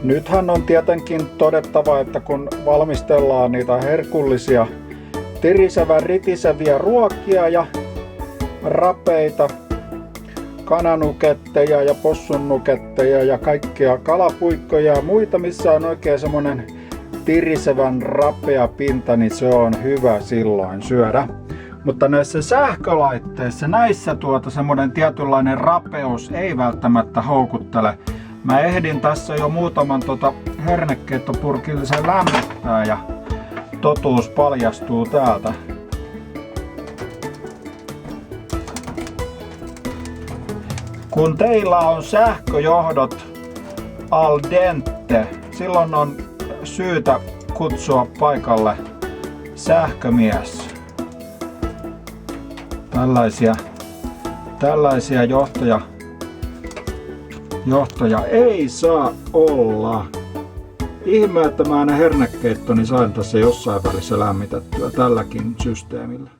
Nythän on tietenkin todettava, että kun valmistellaan niitä herkullisia tirisevän ritiseviä ruokia ja rapeita, kananuketteja ja possunnuketteja ja kaikkia kalapuikkoja ja muita, missä on oikein semmonen tirisevän rapea pinta, niin se on hyvä silloin syödä. Mutta näissä sähkölaitteissa, näissä semmonen tietynlainen rapeus ei välttämättä houkuttele. Mä ehdin tässä jo muutaman hernekeittopurkillisen lämmittää ja totuus paljastuu täältä. Kun teillä on sähköjohdot al dente, silloin on syytä kutsua paikalle sähkömies. Tällaisia johtoja ei saa olla. Ihme, että mä ne hernekeittoni sain tässä jossain välissä lämmitettyä tälläkin systeemillä.